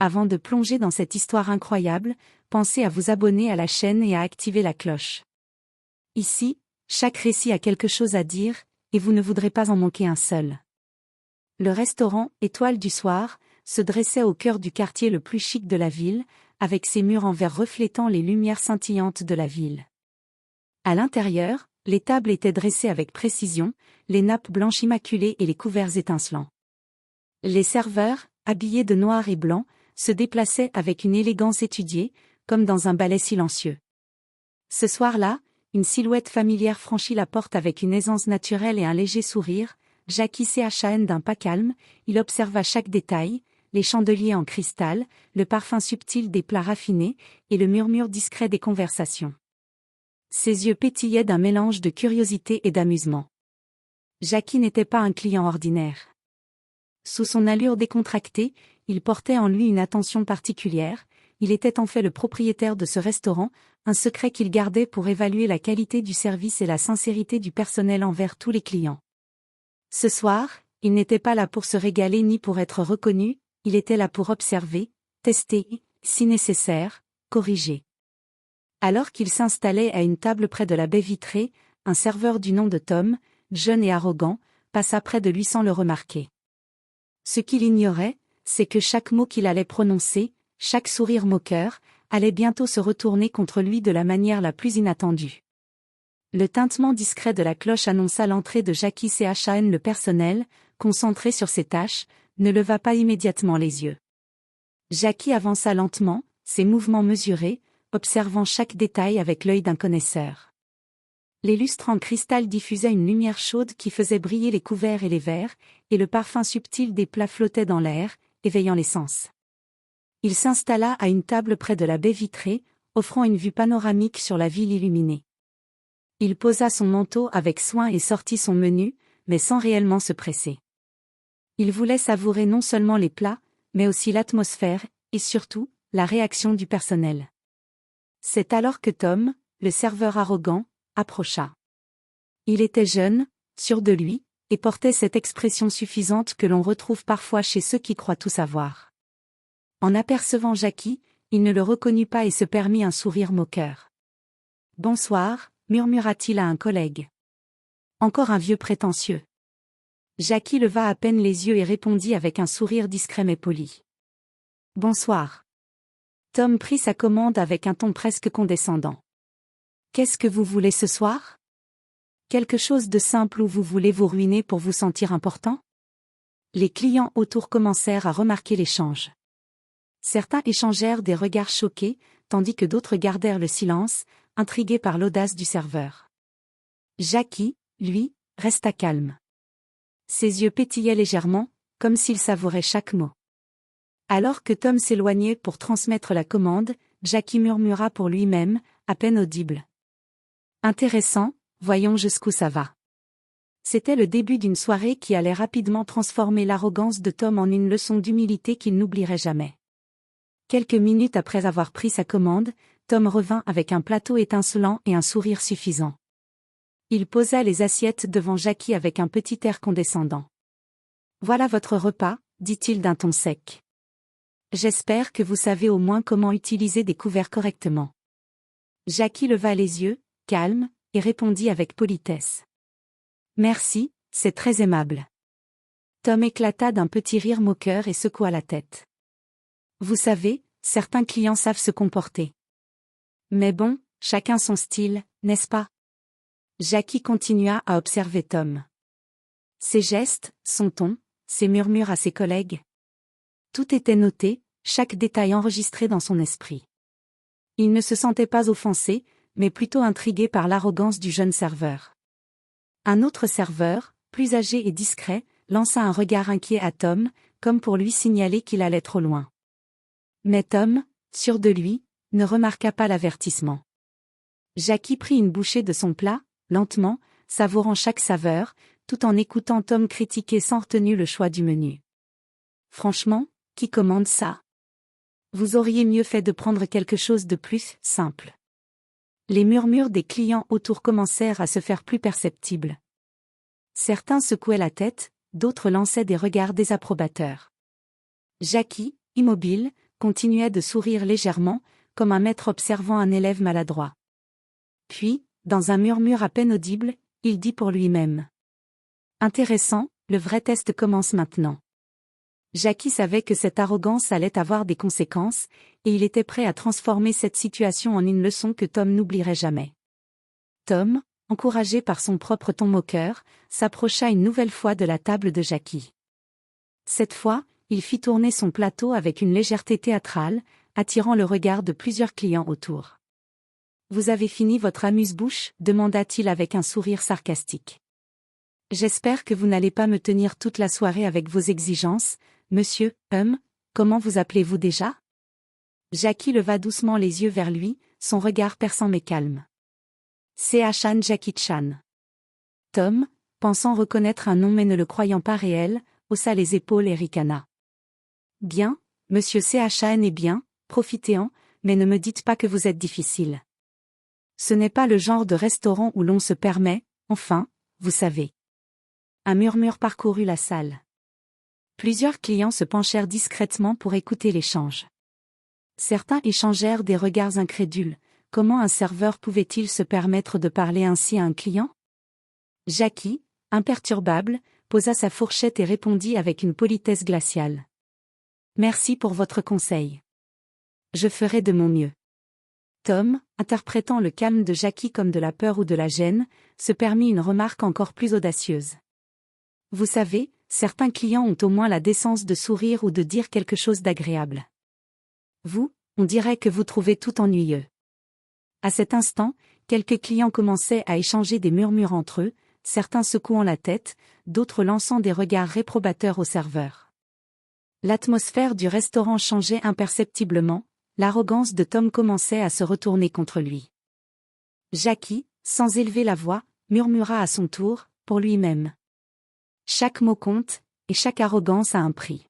Avant de plonger dans cette histoire incroyable, pensez à vous abonner à la chaîne et à activer la cloche. Ici, chaque récit a quelque chose à dire, et vous ne voudrez pas en manquer un seul. Le restaurant « Étoile du soir » se dressait au cœur du quartier le plus chic de la ville, avec ses murs en verre reflétant les lumières scintillantes de la ville. À l'intérieur, les tables étaient dressées avec précision, les nappes blanches immaculées et les couverts étincelants. Les serveurs, habillés de noir et blanc, se déplaçaient avec une élégance étudiée, comme dans un ballet silencieux. Ce soir-là, une silhouette familière franchit la porte avec une aisance naturelle et un léger sourire. Jackie Chan d'un pas calme, il observa chaque détail, les chandeliers en cristal, le parfum subtil des plats raffinés, et le murmure discret des conversations. Ses yeux pétillaient d'un mélange de curiosité et d'amusement. Jackie n'était pas un client ordinaire. Sous son allure décontractée, il portait en lui une attention particulière. Il était en fait le propriétaire de ce restaurant, un secret qu'il gardait pour évaluer la qualité du service et la sincérité du personnel envers tous les clients. Ce soir, il n'était pas là pour se régaler ni pour être reconnu, il était là pour observer, tester, si nécessaire, corriger. Alors qu'il s'installait à une table près de la baie vitrée, un serveur du nom de Tom, jeune et arrogant, passa près de lui sans le remarquer. Ce qu'il ignorait, c'est que chaque mot qu'il allait prononcer, chaque sourire moqueur, allait bientôt se retourner contre lui de la manière la plus inattendue. Le tintement discret de la cloche annonça l'entrée de Jackie Chan. Le personnel, concentré sur ses tâches, ne leva pas immédiatement les yeux. Jackie avança lentement, ses mouvements mesurés, observant chaque détail avec l'œil d'un connaisseur. Les lustres en cristal diffusaient une lumière chaude qui faisait briller les couverts et les verres, et le parfum subtil des plats flottait dans l'air, éveillant les sens. Il s'installa à une table près de la baie vitrée, offrant une vue panoramique sur la ville illuminée. Il posa son manteau avec soin et sortit son menu, mais sans réellement se presser. Il voulait savourer non seulement les plats, mais aussi l'atmosphère, et surtout, la réaction du personnel. C'est alors que Tom, le serveur arrogant, approcha. Il était jeune, sûr de lui, et portait cette expression suffisante que l'on retrouve parfois chez ceux qui croient tout savoir. En apercevant Jackie, il ne le reconnut pas et se permit un sourire moqueur. « Bonsoir », murmura-t-il à un collègue. Encore un vieux prétentieux. Jackie leva à peine les yeux et répondit avec un sourire discret mais poli. « Bonsoir. » Tom prit sa commande avec un ton presque condescendant. « Qu'est-ce que vous voulez ce soir ? Quelque chose de simple ou vous voulez vous ruiner pour vous sentir important ? » Les clients autour commencèrent à remarquer l'échange. Certains échangèrent des regards choqués, tandis que d'autres gardèrent le silence, intrigués par l'audace du serveur. Jackie, lui, resta calme. Ses yeux pétillaient légèrement, comme s'il savourait chaque mot. Alors que Tom s'éloignait pour transmettre la commande, Jackie murmura pour lui-même, à peine audible. « Intéressant, voyons jusqu'où ça va. » C'était le début d'une soirée qui allait rapidement transformer l'arrogance de Tom en une leçon d'humilité qu'il n'oublierait jamais. Quelques minutes après avoir pris sa commande, Tom revint avec un plateau étincelant et un sourire suffisant. Il posa les assiettes devant Jackie avec un petit air condescendant. « Voilà votre repas, » dit-il d'un ton sec. « J'espère que vous savez au moins comment utiliser des couverts correctement. » Jackie leva les yeux, calme, et répondit avec politesse. « Merci, c'est très aimable. » Tom éclata d'un petit rire moqueur et secoua la tête. « Vous savez, certains clients savent se comporter. Mais bon, chacun son style, n'est-ce pas ?» Jackie continua à observer Tom. Ses gestes, son ton, ses murmures à ses collègues. Tout était noté, chaque détail enregistré dans son esprit. Il ne se sentait pas offensé, mais plutôt intrigué par l'arrogance du jeune serveur. Un autre serveur, plus âgé et discret, lança un regard inquiet à Tom, comme pour lui signaler qu'il allait trop loin. Mais Tom, sûr de lui, ne remarqua pas l'avertissement. Jackie prit une bouchée de son plat, lentement, savourant chaque saveur, tout en écoutant Tom critiquer sans retenue le choix du menu. « Franchement, qui commande ça ? Vous auriez mieux fait de prendre quelque chose de plus simple. » Les murmures des clients autour commencèrent à se faire plus perceptibles. Certains secouaient la tête, d'autres lançaient des regards désapprobateurs. Jackie, immobile, continuait de sourire légèrement, comme un maître observant un élève maladroit. Puis, dans un murmure à peine audible, il dit pour lui-même. Intéressant, le vrai test commence maintenant. Jackie savait que cette arrogance allait avoir des conséquences, et il était prêt à transformer cette situation en une leçon que Tom n'oublierait jamais. Tom, encouragé par son propre ton moqueur, s'approcha une nouvelle fois de la table de Jackie. Cette fois, il fit tourner son plateau avec une légèreté théâtrale, attirant le regard de plusieurs clients autour. « Vous avez fini votre amuse-bouche » demanda-t-il avec un sourire sarcastique. « J'espère que vous n'allez pas me tenir toute la soirée avec vos exigences, monsieur, comment vous appelez-vous déjà ?» Jackie leva doucement les yeux vers lui, son regard perçant mais calme. « Chan Jackie Chan. » Tom, pensant reconnaître un nom mais ne le croyant pas réel, haussa les épaules et ricana. « Bien, monsieur Chan est bien, profitez-en, mais ne me dites pas que vous êtes difficile. Ce n'est pas le genre de restaurant où l'on se permet, enfin, vous savez. » Un murmure parcourut la salle. Plusieurs clients se penchèrent discrètement pour écouter l'échange. Certains échangèrent des regards incrédules. Comment un serveur pouvait-il se permettre de parler ainsi à un client? Jackie, imperturbable, posa sa fourchette et répondit avec une politesse glaciale. « Merci pour votre conseil. Je ferai de mon mieux. » Tom, interprétant le calme de Jackie comme de la peur ou de la gêne, se permit une remarque encore plus audacieuse. « Vous savez, certains clients ont au moins la décence de sourire ou de dire quelque chose d'agréable. Vous, on dirait que vous trouvez tout ennuyeux. » À cet instant, quelques clients commençaient à échanger des murmures entre eux, certains secouant la tête, d'autres lançant des regards réprobateurs au serveur. L'atmosphère du restaurant changeait imperceptiblement, l'arrogance de Tom commençait à se retourner contre lui. Jackie, sans élever la voix, murmura à son tour, pour lui-même. Chaque mot compte, et chaque arrogance a un prix.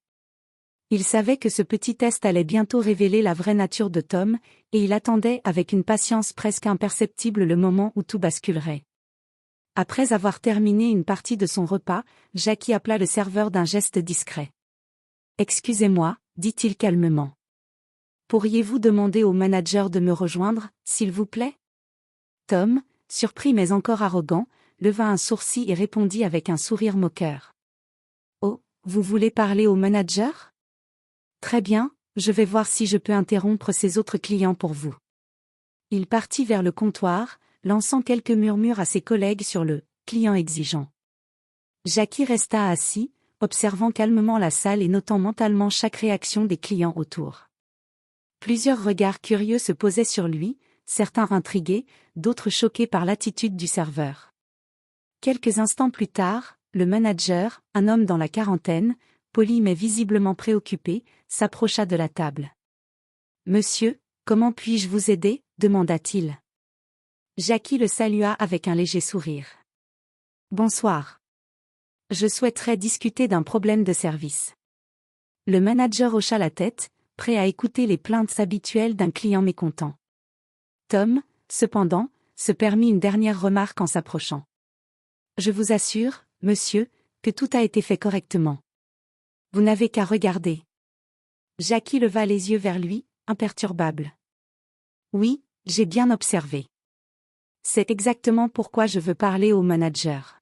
Il savait que ce petit test allait bientôt révéler la vraie nature de Tom, et il attendait avec une patience presque imperceptible le moment où tout basculerait. Après avoir terminé une partie de son repas, Jackie appela le serveur d'un geste discret. « Excusez-moi, dit-il calmement. Pourriez-vous demander au manager de me rejoindre, s'il vous plaît ?» Tom, surpris mais encore arrogant, leva un sourcil et répondit avec un sourire moqueur. « Oh, vous voulez parler au manager ? Très bien, je vais voir si je peux interrompre ces autres clients pour vous. » Il partit vers le comptoir, lançant quelques murmures à ses collègues sur le « client exigeant ». Jackie resta assis, observant calmement la salle et notant mentalement chaque réaction des clients autour. Plusieurs regards curieux se posaient sur lui, certains intrigués, d'autres choqués par l'attitude du serveur. Quelques instants plus tard, le manager, un homme dans la quarantaine, poli mais visiblement préoccupé, s'approcha de la table. « Monsieur, comment puis-je vous aider ?» demanda-t-il. Jackie le salua avec un léger sourire. « Bonsoir. Je souhaiterais discuter d'un problème de service. » Le manager hocha la tête, prêt à écouter les plaintes habituelles d'un client mécontent. Tom, cependant, se permit une dernière remarque en s'approchant. « Je vous assure, monsieur, que tout a été fait correctement. Vous n'avez qu'à regarder. » Jackie leva les yeux vers lui, imperturbable. « Oui, j'ai bien observé. C'est exactement pourquoi je veux parler au manager. »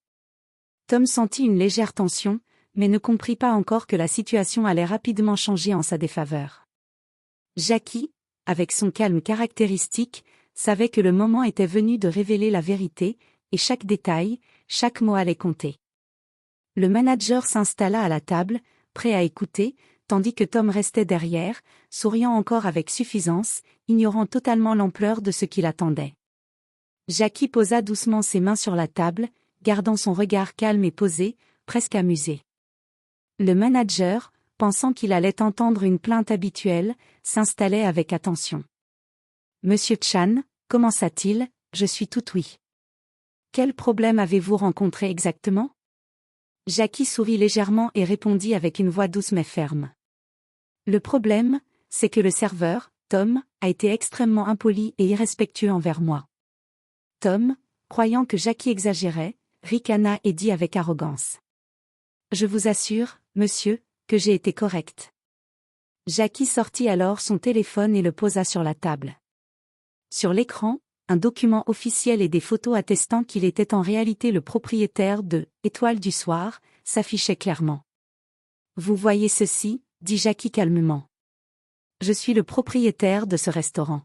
Tom sentit une légère tension, mais ne comprit pas encore que la situation allait rapidement changer en sa défaveur. Jackie, avec son calme caractéristique, savait que le moment était venu de révéler la vérité, et chaque détail, chaque mot allait compter. Le manager s'installa à la table, prêt à écouter, tandis que Tom restait derrière, souriant encore avec suffisance, ignorant totalement l'ampleur de ce qui l'attendait. Jackie posa doucement ses mains sur la table, gardant son regard calme et posé, presque amusé. Le manager, pensant qu'il allait entendre une plainte habituelle, s'installait avec attention. « Monsieur Chan, commença-t-il, je suis tout oui. Quel problème avez-vous rencontré exactement ?» Jackie sourit légèrement et répondit avec une voix douce mais ferme. « Le problème, c'est que le serveur, Tom, a été extrêmement impoli et irrespectueux envers moi. » Tom, croyant que Jackie exagérait, ricana et dit avec arrogance. « Je vous assure, monsieur, que j'ai été correct. Jackie sortit alors son téléphone et le posa sur la table. Sur l'écran, un document officiel et des photos attestant qu'il était en réalité le propriétaire de « Étoile du soir » s'affichaient clairement. « Vous voyez ceci » dit Jackie calmement. « Je suis le propriétaire de ce restaurant. »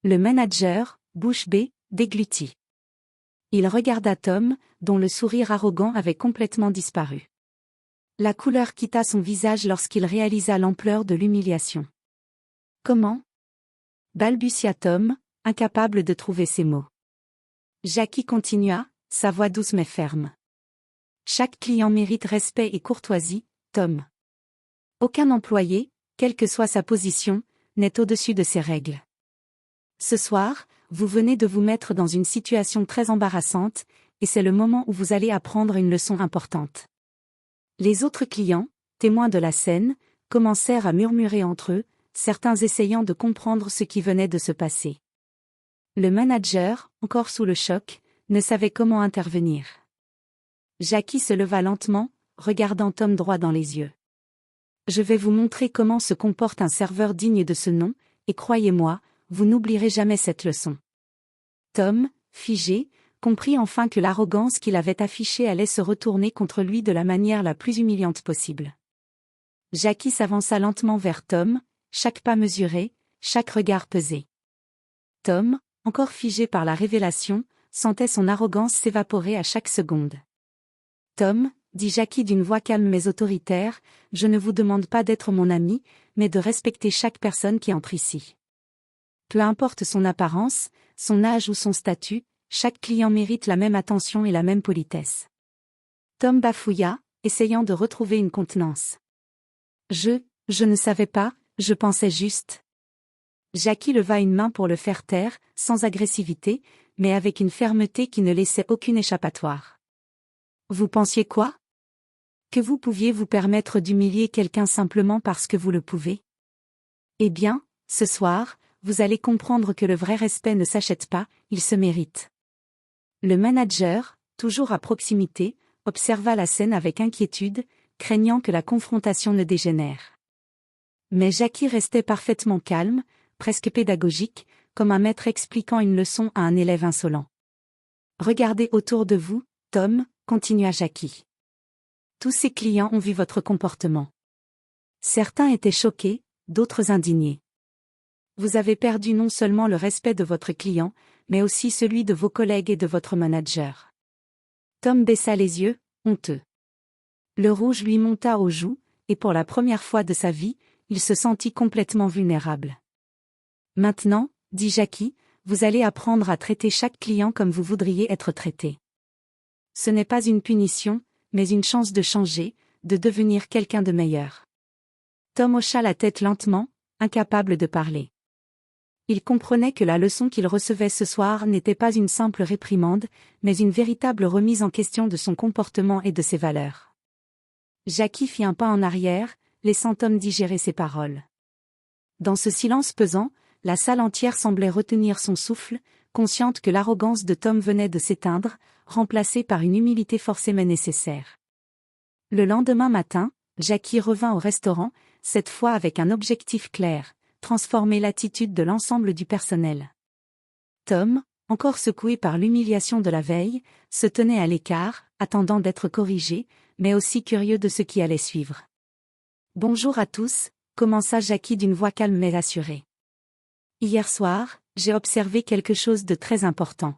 Le manager, bouche bée, déglutit. Il regarda Tom, dont le sourire arrogant avait complètement disparu. La couleur quitta son visage lorsqu'il réalisa l'ampleur de l'humiliation. « Comment ?» balbutia Tom, incapable de trouver ses mots. Jackie continua, sa voix douce mais ferme. « Chaque client mérite respect et courtoisie, Tom. Aucun employé, quelle que soit sa position, n'est au-dessus de ces règles. Ce soir, vous venez de vous mettre dans une situation très embarrassante, et c'est le moment où vous allez apprendre une leçon importante. » Les autres clients, témoins de la scène, commencèrent à murmurer entre eux, certains essayant de comprendre ce qui venait de se passer. Le manager, encore sous le choc, ne savait comment intervenir. Jackie se leva lentement, regardant Tom droit dans les yeux. « Je vais vous montrer comment se comporte un serveur digne de ce nom, et croyez-moi, vous n'oublierez jamais cette leçon. » Tom, figé, comprit enfin que l'arrogance qu'il avait affichée allait se retourner contre lui de la manière la plus humiliante possible. Jackie s'avança lentement vers Tom, chaque pas mesuré, chaque regard pesé. Tom, encore figé par la révélation, sentait son arrogance s'évaporer à chaque seconde. « Tom, » dit Jackie d'une voix calme mais autoritaire, « je ne vous demande pas d'être mon ami, mais de respecter chaque personne qui entre ici. Peu importe son apparence, son âge ou son statut, chaque client mérite la même attention et la même politesse. » Tom bafouilla, essayant de retrouver une contenance. « Je ne savais pas, je pensais juste. » Jackie leva une main pour le faire taire, sans agressivité, mais avec une fermeté qui ne laissait aucune échappatoire. « Vous pensiez quoi? Que vous pouviez vous permettre d'humilier quelqu'un simplement parce que vous le pouvez? Eh bien, ce soir, vous allez comprendre que le vrai respect ne s'achète pas, il se mérite. » Le manager, toujours à proximité, observa la scène avec inquiétude, craignant que la confrontation ne dégénère. Mais Jackie restait parfaitement calme, presque pédagogique, comme un maître expliquant une leçon à un élève insolent. « Regardez autour de vous, Tom, » continua Jackie. « Tous ces clients ont vu votre comportement. Certains étaient choqués, d'autres indignés. Vous avez perdu non seulement le respect de votre client, mais aussi celui de vos collègues et de votre manager. » Tom baissa les yeux, honteux. Le rouge lui monta aux joues, et pour la première fois de sa vie, il se sentit complètement vulnérable. « Maintenant, » dit Jackie, « vous allez apprendre à traiter chaque client comme vous voudriez être traité. Ce n'est pas une punition, mais une chance de changer, de devenir quelqu'un de meilleur. » Tom hocha la tête lentement, incapable de parler. Il comprenait que la leçon qu'il recevait ce soir n'était pas une simple réprimande, mais une véritable remise en question de son comportement et de ses valeurs. Jackie fit un pas en arrière, laissant Tom digérer ses paroles. Dans ce silence pesant, la salle entière semblait retenir son souffle, consciente que l'arrogance de Tom venait de s'éteindre, remplacée par une humilité forcée mais nécessaire. Le lendemain matin, Jackie revint au restaurant, cette fois avec un objectif clair, transformer l'attitude de l'ensemble du personnel. Tom, encore secoué par l'humiliation de la veille, se tenait à l'écart, attendant d'être corrigé, mais aussi curieux de ce qui allait suivre. « Bonjour à tous », commença Jackie d'une voix calme mais assurée. « Hier soir, j'ai observé quelque chose de très important.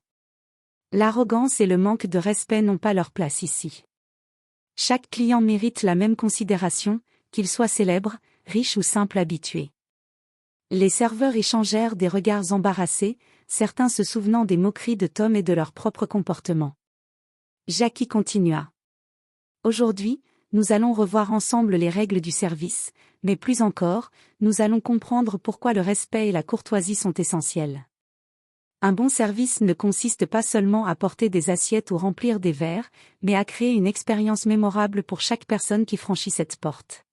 L'arrogance et le manque de respect n'ont pas leur place ici. Chaque client mérite la même considération, qu'il soit célèbre, riche ou simple habitué. » Les serveurs échangèrent des regards embarrassés, certains se souvenant des moqueries de Tom et de leur propre comportement. Jackie continua. « Aujourd'hui, nous allons revoir ensemble les règles du service, mais plus encore, nous allons comprendre pourquoi le respect et la courtoisie sont essentiels. Un bon service ne consiste pas seulement à porter des assiettes ou remplir des verres, mais à créer une expérience mémorable pour chaque personne qui franchit cette porte. »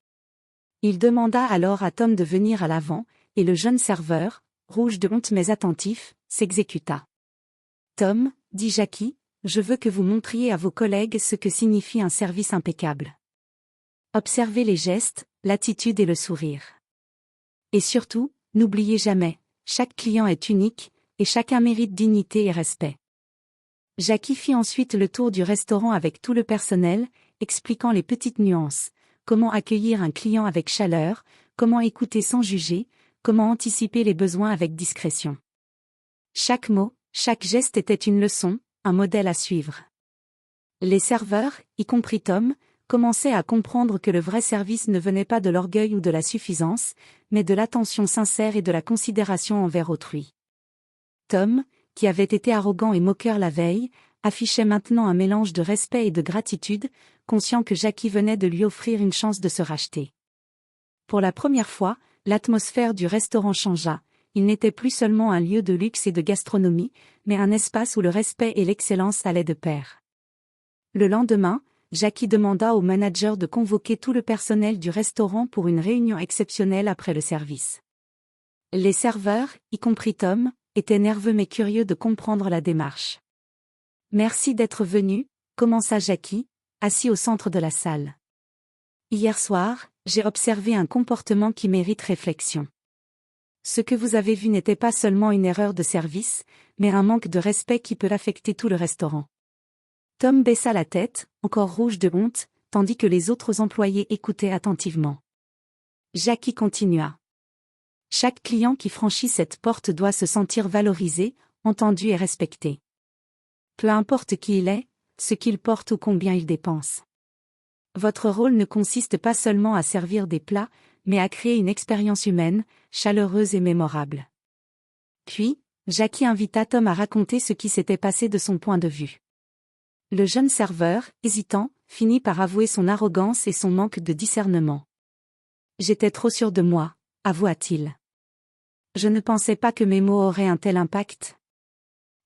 Il demanda alors à Tom de venir à l'avant, et le jeune serveur, rouge de honte mais attentif, s'exécuta. « Tom, » dit Jackie, « je veux que vous montriez à vos collègues ce que signifie un service impeccable. Observez les gestes, l'attitude et le sourire. Et surtout, n'oubliez jamais, chaque client est unique, et chacun mérite dignité et respect. Jackie fit ensuite le tour du restaurant avec tout le personnel, expliquant les petites nuances, comment accueillir un client avec chaleur, comment écouter sans juger, comment anticiper les besoins avec discrétion. Chaque mot, chaque geste était une leçon, un modèle à suivre. Les serveurs, y compris Tom, commençaient à comprendre que le vrai service ne venait pas de l'orgueil ou de la suffisance, mais de l'attention sincère et de la considération envers autrui. Tom, qui avait été arrogant et moqueur la veille, affichait maintenant un mélange de respect et de gratitude, conscient que Jackie venait de lui offrir une chance de se racheter. Pour la première fois, l'atmosphère du restaurant changea. Il n'était plus seulement un lieu de luxe et de gastronomie, mais un espace où le respect et l'excellence allaient de pair. Le lendemain, Jackie demanda au manager de convoquer tout le personnel du restaurant pour une réunion exceptionnelle après le service. Les serveurs, y compris Tom, étaient nerveux mais curieux de comprendre la démarche. « Merci d'être venu », commença Jackie, assis au centre de la salle. « Hier soir, j'ai observé un comportement qui mérite réflexion. Ce que vous avez vu n'était pas seulement une erreur de service, mais un manque de respect qui peut affecter tout le restaurant. » Tom baissa la tête, encore rouge de honte, tandis que les autres employés écoutaient attentivement. Jackie continua. « Chaque client qui franchit cette porte doit se sentir valorisé, entendu et respecté. Peu importe qui il est, ce qu'il porte ou combien il dépense. Votre rôle ne consiste pas seulement à servir des plats, mais à créer une expérience humaine, chaleureuse et mémorable. » Puis, Jackie invita Tom à raconter ce qui s'était passé de son point de vue. Le jeune serveur, hésitant, finit par avouer son arrogance et son manque de discernement. « J'étais trop sûr de moi », avoua-t-il. « Je ne pensais pas que mes mots auraient un tel impact. »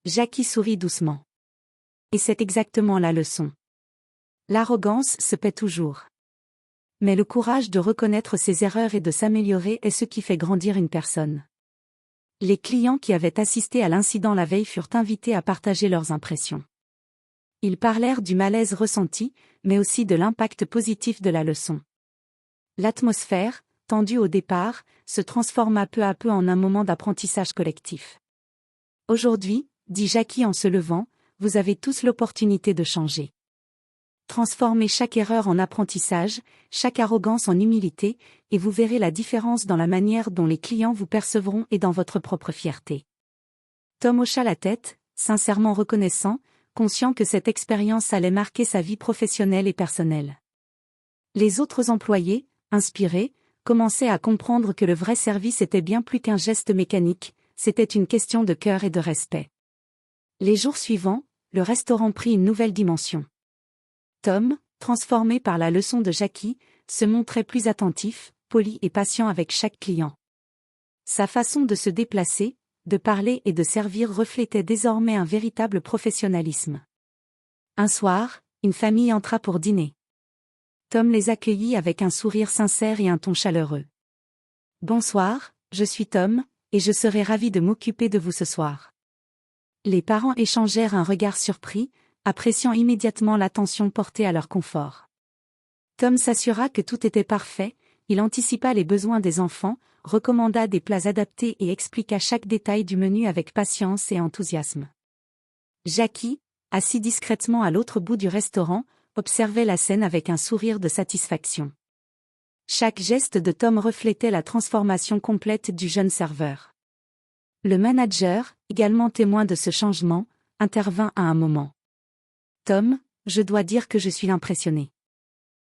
Jackie sourit doucement. Et c'est exactement la leçon. L'arrogance se paie toujours. Mais le courage de reconnaître ses erreurs et de s'améliorer est ce qui fait grandir une personne. Les clients qui avaient assisté à l'incident la veille furent invités à partager leurs impressions. Ils parlèrent du malaise ressenti, mais aussi de l'impact positif de la leçon. L'atmosphère, tendue au départ, se transforma peu à peu en un moment d'apprentissage collectif. « Aujourd'hui, » dit Jackie en se levant, « vous avez tous l'opportunité de changer. Transformez chaque erreur en apprentissage, chaque arrogance en humilité, et vous verrez la différence dans la manière dont les clients vous percevront et dans votre propre fierté. » Tom hocha la tête, sincèrement reconnaissant, conscient que cette expérience allait marquer sa vie professionnelle et personnelle. Les autres employés, inspirés, commençaient à comprendre que le vrai service était bien plus qu'un geste mécanique, c'était une question de cœur et de respect. Les jours suivants, le restaurant prit une nouvelle dimension. Tom, transformé par la leçon de Jackie, se montrait plus attentif, poli et patient avec chaque client. Sa façon de se déplacer, de parler et de servir reflétait désormais un véritable professionnalisme. Un soir, une famille entra pour dîner. Tom les accueillit avec un sourire sincère et un ton chaleureux. « Bonsoir, je suis Tom, et je serai ravi de m'occuper de vous ce soir. » Les parents échangèrent un regard surpris, appréciant immédiatement l'attention portée à leur confort. Tom s'assura que tout était parfait, il anticipa les besoins des enfants, recommanda des plats adaptés et expliqua chaque détail du menu avec patience et enthousiasme. Jackie, assis discrètement à l'autre bout du restaurant, observait la scène avec un sourire de satisfaction. Chaque geste de Tom reflétait la transformation complète du jeune serveur. Le manager, également témoin de ce changement, intervint à un moment. « Tom, je dois dire que je suis impressionné.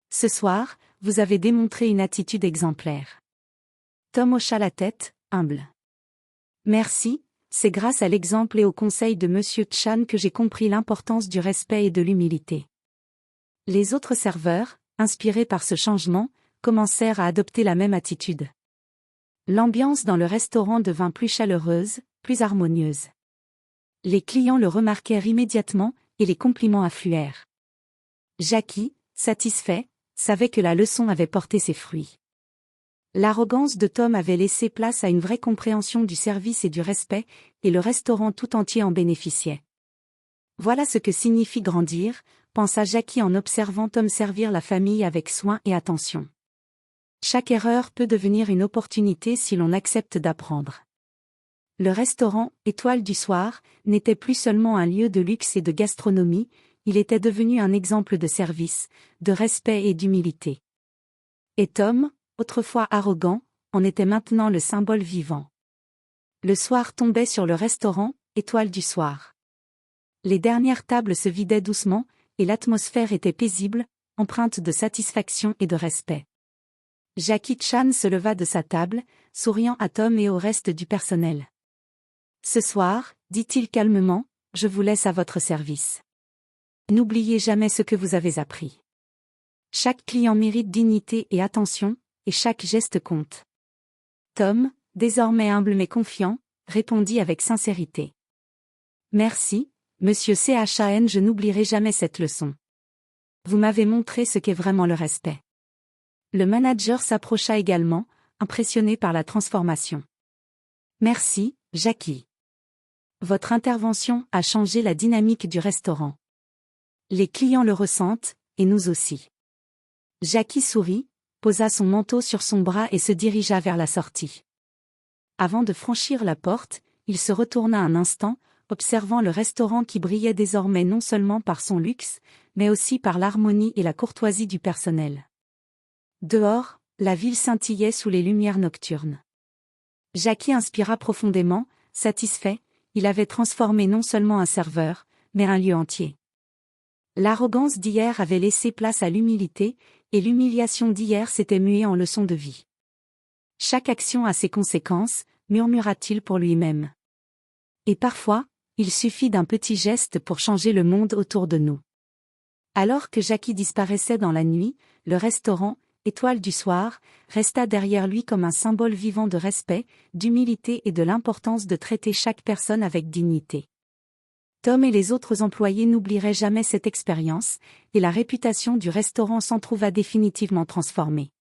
Ce soir, vous avez démontré une attitude exemplaire. » Tom hocha la tête, humble. « Merci, c'est grâce à l'exemple et au conseil de Monsieur Chan que j'ai compris l'importance du respect et de l'humilité. » Les autres serveurs, inspirés par ce changement, commencèrent à adopter la même attitude. L'ambiance dans le restaurant devint plus chaleureuse, plus harmonieuse. Les clients le remarquèrent immédiatement, et les compliments affluèrent. Jackie, satisfait, savait que la leçon avait porté ses fruits. L'arrogance de Tom avait laissé place à une vraie compréhension du service et du respect, et le restaurant tout entier en bénéficiait. Voilà ce que signifie grandir, pensa Jackie en observant Tom servir la famille avec soin et attention. Chaque erreur peut devenir une opportunité si l'on accepte d'apprendre. Le restaurant Étoile du Soir n'était plus seulement un lieu de luxe et de gastronomie, il était devenu un exemple de service, de respect et d'humilité. Et Tom, autrefois arrogant, en était maintenant le symbole vivant. Le soir tombait sur le restaurant Étoile du Soir. Les dernières tables se vidaient doucement, et l'atmosphère était paisible, empreinte de satisfaction et de respect. Jackie Chan se leva de sa table, souriant à Tom et au reste du personnel. « Ce soir, dit-il calmement, je vous laisse à votre service. N'oubliez jamais ce que vous avez appris. Chaque client mérite dignité et attention, et chaque geste compte. » Tom, désormais humble mais confiant, répondit avec sincérité. « Merci, monsieur Chan, je n'oublierai jamais cette leçon. Vous m'avez montré ce qu'est vraiment le respect. » Le manager s'approcha également, impressionné par la transformation. « Merci, Jackie. Votre intervention a changé la dynamique du restaurant. Les clients le ressentent, et nous aussi. » Jackie sourit, posa son manteau sur son bras et se dirigea vers la sortie. Avant de franchir la porte, il se retourna un instant, observant le restaurant qui brillait désormais non seulement par son luxe, mais aussi par l'harmonie et la courtoisie du personnel. Dehors, la ville scintillait sous les lumières nocturnes. Jackie inspira profondément, satisfait, il avait transformé non seulement un serveur, mais un lieu entier. L'arrogance d'hier avait laissé place à l'humilité, et l'humiliation d'hier s'était muée en leçon de vie. Chaque action a ses conséquences, murmura-t-il pour lui-même. Et parfois, il suffit d'un petit geste pour changer le monde autour de nous. Alors que Jackie disparaissait dans la nuit, le restaurant, Étoile du Soir, resta derrière lui comme un symbole vivant de respect, d'humilité et de l'importance de traiter chaque personne avec dignité. Tom et les autres employés n'oublieraient jamais cette expérience, et la réputation du restaurant s'en trouva définitivement transformée.